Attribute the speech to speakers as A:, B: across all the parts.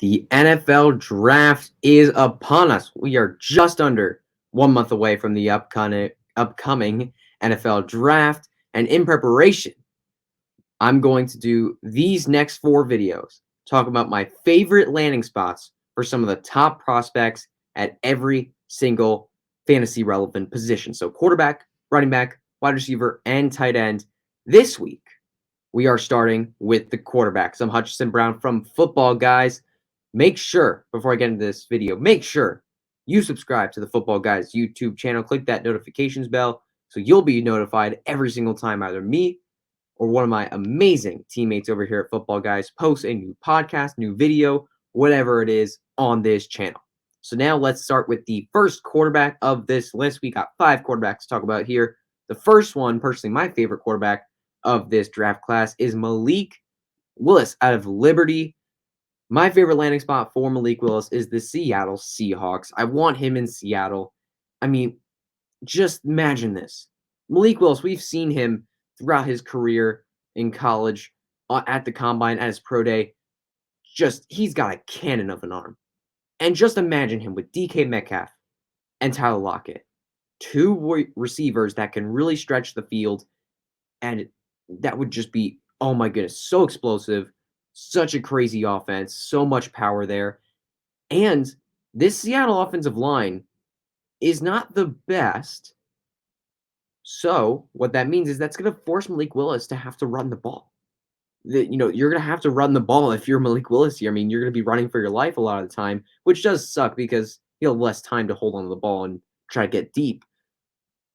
A: The NFL draft is upon us. We are just under 1 month away from the upcoming NFL draft. And in preparation, I'm going to do these next 4 videos, talk about my favorite landing spots for some of the top prospects at every single fantasy relevant position. So quarterback, running back, wide receiver, and tight end. This week, we are starting with the quarterbacks. I'm Hutchinson Brown from Footballguys. Make sure, before I get into this video, make sure you subscribe to the Footballguys YouTube channel. Click that notifications bell so you'll be notified every single time either me or one of my amazing teammates over here at Footballguys posts a new podcast, new video, whatever it is on this channel. So now let's start with the first quarterback of this list. We got 5 quarterbacks to talk about here. The first one, personally, my favorite quarterback of this draft class is Malik Willis out of Liberty. My favorite landing spot for Malik Willis is the Seattle Seahawks. I want him in Seattle. I mean, just imagine this. Malik Willis, we've seen him throughout his career in college, at the combine, at his pro day. He's got a cannon of an arm. And just imagine him with DK Metcalf and Tyler Lockett. 2 receivers that can really stretch the field. And that would just be, oh my goodness, so explosive. Such a crazy offense, so much power there. And this Seattle offensive line is not the best. So what that means is that's going to force Malik Willis to have to run the ball. You're going to have to run the ball if you're Malik Willis here. I mean, you're going to be running for your life a lot of the time, which does suck because you'll have less time to hold on to the ball and try to get deep.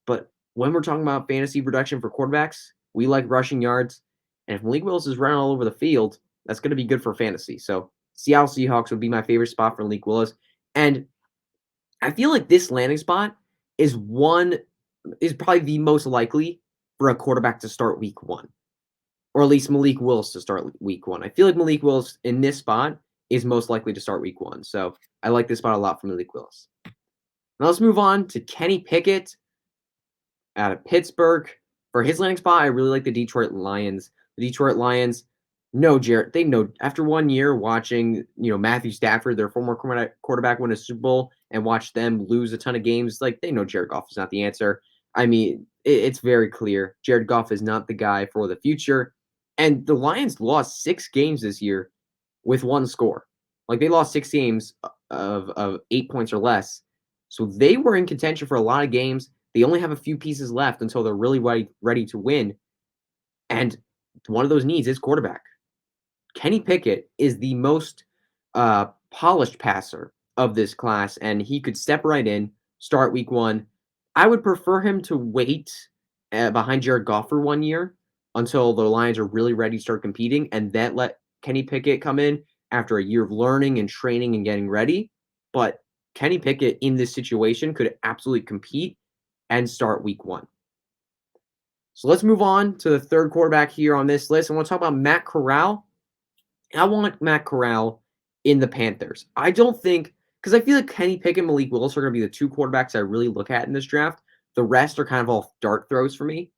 A: But when we're talking about fantasy production for quarterbacks, we like rushing yards. And if Malik Willis is running all over the field, that's going to be good for fantasy. So Seattle Seahawks would be my favorite spot for Malik Willis. And I feel like this landing spot is probably the most likely for a quarterback to start week 1. Or at least Malik Willis to start week 1. I feel like Malik Willis in this spot is most likely to start week 1. So I like this spot a lot for Malik Willis. Now let's move on to Kenny Pickett out of Pittsburgh. For his landing spot, I really like the Detroit Lions. The Detroit Lions know Jared. They know after 1 year watching, Matthew Stafford, their former quarterback, win a Super Bowl and watch them lose a ton of games. Like, they know Jared Goff is not the answer. I mean, it's very clear. Jared Goff is not the guy for the future. And the Lions lost 6 games this year with 1 score. Like, they lost 6 games of 8 points or less. So they were in contention for a lot of games. They only have a few pieces left until they're really ready to win. And one of those needs is quarterback. Kenny Pickett is the most polished passer of this class, and he could step right in, start week 1. I would prefer him to wait behind Jared Goff for 1 year until the Lions are really ready to start competing, and then let Kenny Pickett come in after a year of learning and training and getting ready. But Kenny Pickett in this situation could absolutely compete and start week 1. So let's move on to the third quarterback here on this list. I want to talk about Matt Corral. I want Matt Corral in the Panthers. I don't think, because I feel like Kenny Pickett and Malik Willis are going to be the 2 quarterbacks I really look at in this draft. The rest are kind of all dart throws for me.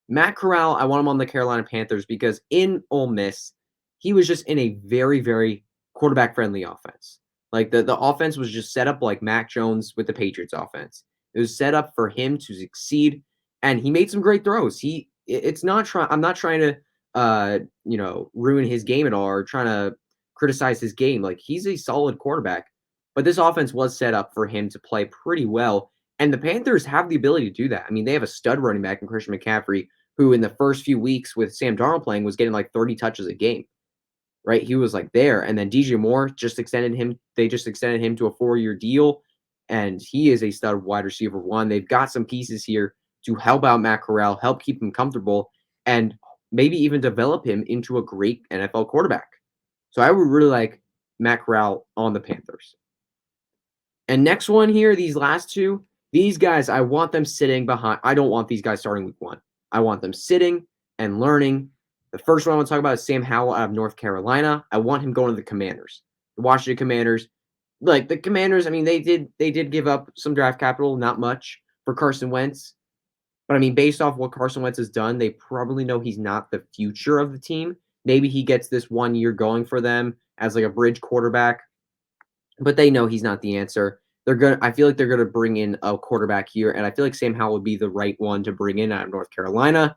A: Matt Corral, I want him on the Carolina Panthers because in Ole Miss, he was just in a very, very quarterback-friendly offense. Like, the offense was just set up like Mac Jones with the Patriots offense. It was set up for him to succeed, and he made some great throws. I'm not trying to ruin his game at all or trying to criticize his game. Like, he's a solid quarterback, but this offense was set up for him to play pretty well. And the Panthers have the ability to do that. I mean, they have a stud running back in Christian McCaffrey, who in the first few weeks with Sam Darnold playing was getting like 30 touches a game, right? He was like there. And then DJ Moore just extended him. They just extended him to a 4-year deal. And he is a stud wide receiver 1. They've got some pieces here to help out Matt Corral, help keep him comfortable, and maybe even develop him into a great NFL quarterback. So I would really like Matt Corral on the Panthers. And next one here, these last 2, these guys, I want them sitting behind. I don't want these guys starting week 1. I want them sitting and learning. The first one I want to talk about is Sam Howell out of North Carolina. I want him going to the Commanders. The Washington Commanders. Like, the Commanders, I mean, they did give up some draft capital, not much, for Carson Wentz. But, I mean, based off what Carson Wentz has done, they probably know he's not the future of the team. Maybe he gets this 1 year going for them as like a bridge quarterback, but they know he's not the answer. I feel like they're gonna bring in a quarterback here, and I feel like Sam Howell would be the right one to bring in out of North Carolina.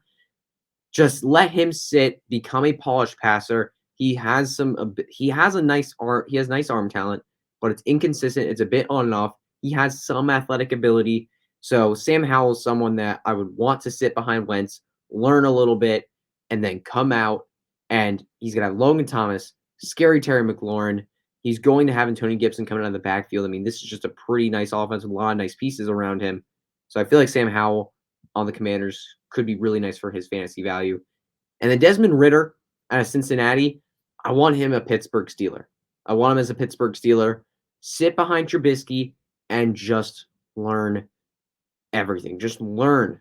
A: Just let him sit, become a polished passer. He has a nice arm. He has nice arm talent, but it's inconsistent. It's a bit on and off. He has some athletic ability. So Sam Howell is someone that I would want to sit behind Wentz, learn a little bit, and then come out. And he's gonna have Logan Thomas, scary Terry McLaurin. He's going to have Antonio Gibson coming out of the backfield. I mean, this is just a pretty nice offense with a lot of nice pieces around him. So I feel like Sam Howell on the Commanders could be really nice for his fantasy value. And then Desmond Ridder out of Cincinnati, I want him a Pittsburgh Steeler. I want him as a Pittsburgh Steeler. Sit behind Trubisky and just learn everything. Just learn.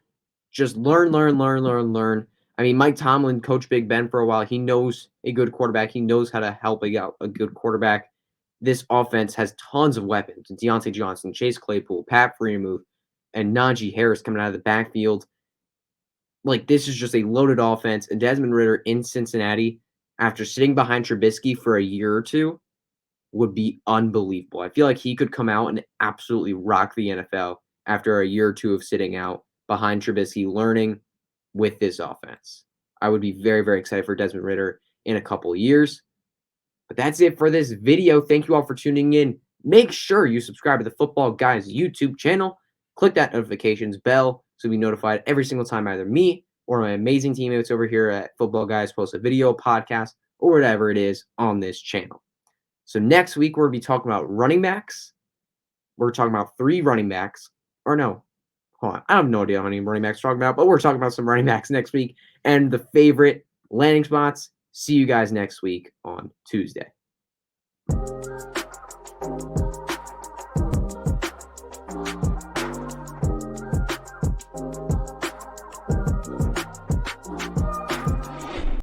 A: Just learn. I mean, Mike Tomlin coached Big Ben for a while. He knows a good quarterback. He knows how to help out a good quarterback. This offense has tons of weapons. Deontay Johnson, Chase Claypool, Pat Freiermuth, and Najee Harris coming out of the backfield. Like, this is just a loaded offense. And Desmond Ridder in Cincinnati, after sitting behind Trubisky for a year or two, would be unbelievable. I feel like he could come out and absolutely rock the NFL after a year or two of sitting out behind Trubisky, learning with this offense. I would be very, very excited for Desmond Ridder in a couple of years. But that's it for this video. Thank you all for tuning in. Make sure you subscribe to the Football Guys YouTube channel. Click that notifications bell so be notified every single time either me or my amazing teammates over here at Football Guys post a video, podcast, or whatever it is on this channel. So next week, we're going to be talking about running backs. We're talking about 3 running backs. Or no, hold on. I have no idea how many running backs we're talking about, but we're talking about some running backs next week and the favorite landing spots. See you guys next week on Tuesday.